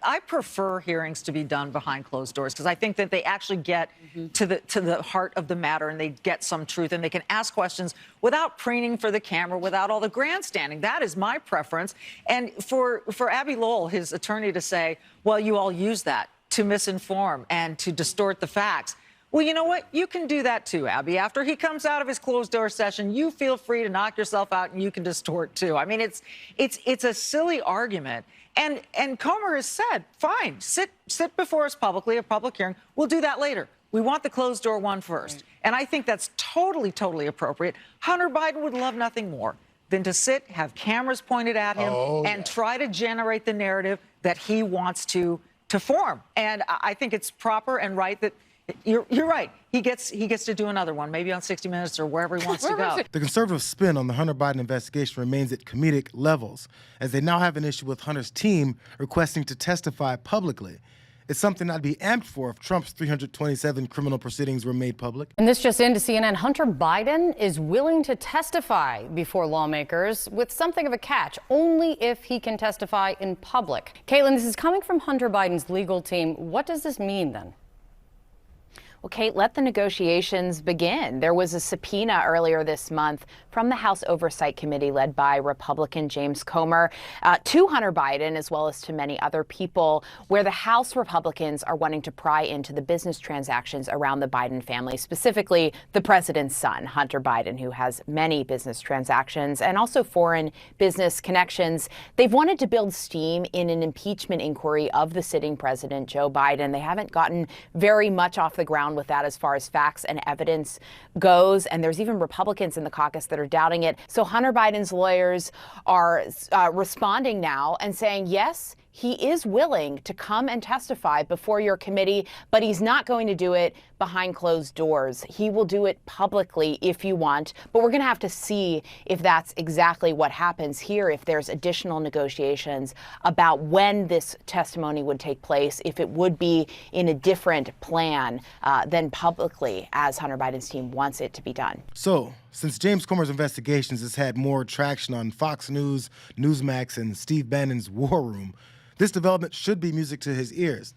I prefer hearings to be done behind closed doors because I think that they actually get to the heart of the matter and they get some truth and they can ask questions without preening for the camera, without all the grandstanding. That is my preference. And for Abby Lowell, his attorney, to say, well, you all use that to misinform and to distort the facts. Well, you know what? You can do that too, Abby. After he comes out of his closed-door session, you feel free to knock yourself out and you can distort too. I mean, it's a silly argument. And Comer has said, fine, sit before us publicly, a public hearing. We'll do that later. We want the closed-door one first. Right. And I think that's totally, totally appropriate. Hunter Biden would love nothing more than to sit, have cameras pointed at him, and try to generate the narrative that he wants to form. And I think it's proper and right that you're right. He gets to do another one, maybe on 60 Minutes or wherever he wants to go. The conservative spin on the Hunter Biden investigation remains at comedic levels, as they now have an issue with Hunter's team requesting to testify publicly. It's something I'd be amped for if Trump's 327 criminal proceedings were made public. And this just into CNN, Hunter Biden is willing to testify before lawmakers with something of a catch, only if he can testify in public. Caitlin, this is coming from Hunter Biden's legal team. What does this mean then? Well, Kate, let the negotiations begin. There was a subpoena earlier this month from the House Oversight Committee led by Republican James Comer to Hunter Biden, as well as to many other people, where the House Republicans are wanting to pry into the business transactions around the Biden family, specifically the president's son, Hunter Biden, who has many business transactions and also foreign business connections. They've wanted to build steam in an impeachment inquiry of the sitting president, Joe Biden. They haven't gotten very much off the ground with that as far as facts and evidence goes. And there's even Republicans in the caucus that are doubting it. So Hunter Biden's lawyers are responding now and saying, yes, he is willing to come and testify before your committee, but he's not going to do it behind closed doors. He will do it publicly if you want, but we're going to have to see if that's exactly what happens here, if there's additional negotiations about when this testimony would take place, if it would be in a different plan than publicly, as Hunter Biden's team wants it to be done. So, since James Comer's investigations has had more traction on Fox News, Newsmax, and Steve Bannon's War Room, this development should be music to his ears.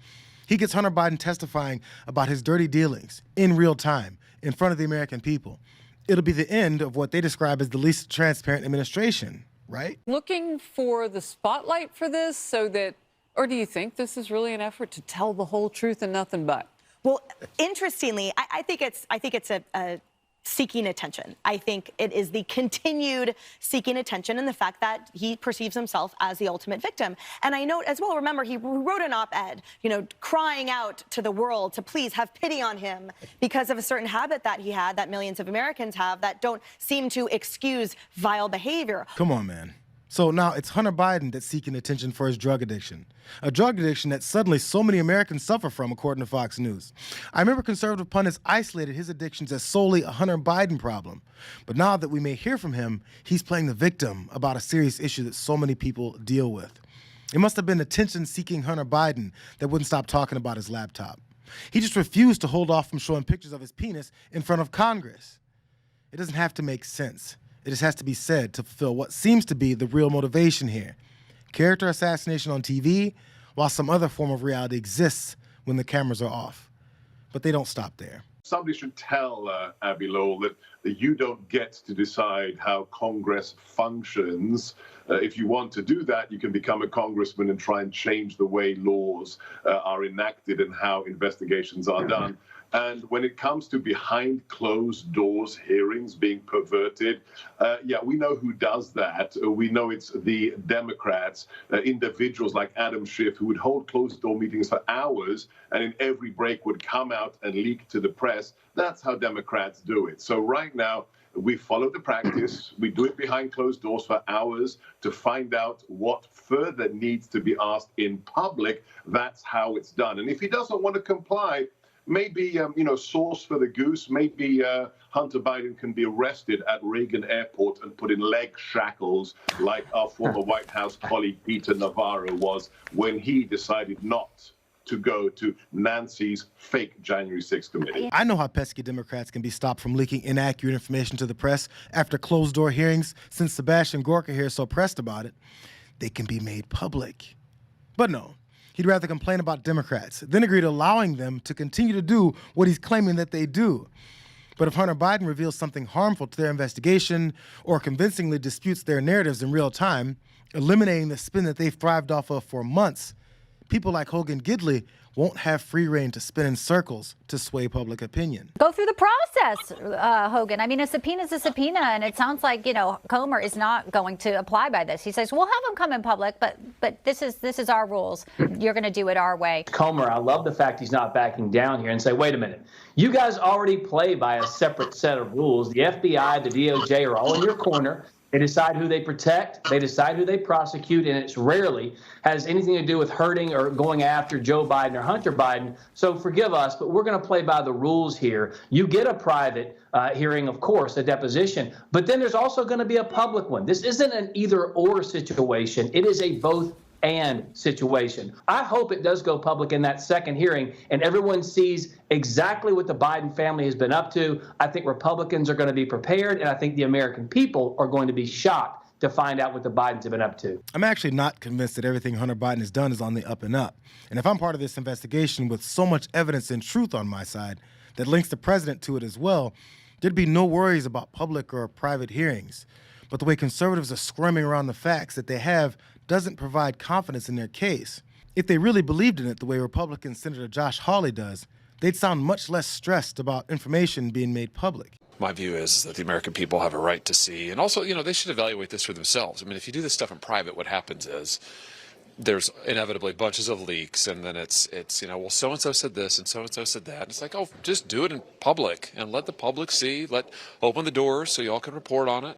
He gets Hunter Biden testifying about his dirty dealings in real time in front of the American people. It'll be the end of what they describe as the least transparent administration, right? Looking for the spotlight for this so that, or do you think this is really an effort to tell the whole truth and nothing but? Well, interestingly, I think it's a seeking attention. I think it is the continued seeking attention and the fact that he perceives himself as the ultimate victim. And I note as well, remember, he wrote an op-ed, crying out to the world to please have pity on him because of a certain habit that he had, that millions of Americans have, that don't seem to excuse vile behavior. Come on, man. So now it's Hunter Biden that's seeking attention for his drug addiction, a drug addiction that suddenly so many Americans suffer from, according to Fox News. I remember conservative pundits isolated his addictions as solely a Hunter Biden problem. But now that we may hear from him, he's playing the victim about a serious issue that so many people deal with. It must have been attention-seeking Hunter Biden that wouldn't stop talking about his laptop. He just refused to hold off from showing pictures of his penis in front of Congress. It doesn't have to make sense. It just has to be said to fulfill what seems to be the real motivation here. Character assassination on TV, while some other form of reality exists when the cameras are off. But they don't stop there. Somebody should tell Abby Lowell that you don't get to decide how Congress functions. If you want to do that, you can become a congressman and try and change the way laws are enacted and how investigations are done. And when it comes to behind closed doors hearings being perverted, we know who does that. We know it's the Democrats, individuals like Adam Schiff, who would hold closed door meetings for hours and in every break would come out and leak to the press. That's how Democrats do it. So right now, we follow the practice. We do it behind closed doors for hours to find out what further needs to be asked in public. That's how it's done. And if he doesn't want to comply, maybe, sauce for the goose. Maybe Hunter Biden can be arrested at Reagan Airport and put in leg shackles like our former White House colleague Peter Navarro was when he decided not to go to Nancy's fake January 6th committee. I know how pesky Democrats can be stopped from leaking inaccurate information to the press after closed-door hearings. Since Sebastian Gorka here is so pressed about it, they can be made public. But no, He'd rather complain about Democrats, then agree to allowing them to continue to do what he's claiming that they do. But if Hunter Biden reveals something harmful to their investigation or convincingly disputes their narratives in real time, eliminating the spin that they've thrived off of for months, people like Hogan Gidley won't have free rein to spin in circles to sway public opinion. Go through the process, Hogan. I mean, a subpoena's a subpoena, and it sounds like, Comer is not going to apply by this. He says, we'll have him come in public, but this is our rules. You're going to do it our way. Comer, I love the fact he's not backing down here and say, wait a minute, you guys already play by a separate set of rules. The FBI, the DOJ are all in your corner. They decide who they protect, they decide who they prosecute, and it rarely has anything to do with hurting or going after Joe Biden or Hunter Biden. So forgive us, but we're going to play by the rules here. You get a private hearing, of course, a deposition, but then there's also going to be a public one. This isn't an either-or situation. It is a both-and situation. I hope it does go public in that second hearing and everyone sees exactly what the Biden family has been up to. I think Republicans are going to be prepared, and I think the American people are going to be shocked to find out what the Bidens have been up to. I'm actually not convinced that everything Hunter Biden has done is on the up and up. And if I'm part of this investigation with so much evidence and truth on my side that links the president to it as well, there'd be no worries about public or private hearings. But the way conservatives are squirming around the facts that they have doesn't provide confidence in their case. If they really believed in it the way Republican Senator Josh Hawley does, they'd sound much less stressed about information being made public. My view is that the American people have a right to see, and also, they should evaluate this for themselves. I mean, if you do this stuff in private, what happens is there's inevitably bunches of leaks, and then it's well, so-and-so said this and so-and-so said that. And it's like, oh, just do it in public and let the public see, open the doors so y'all can report on it.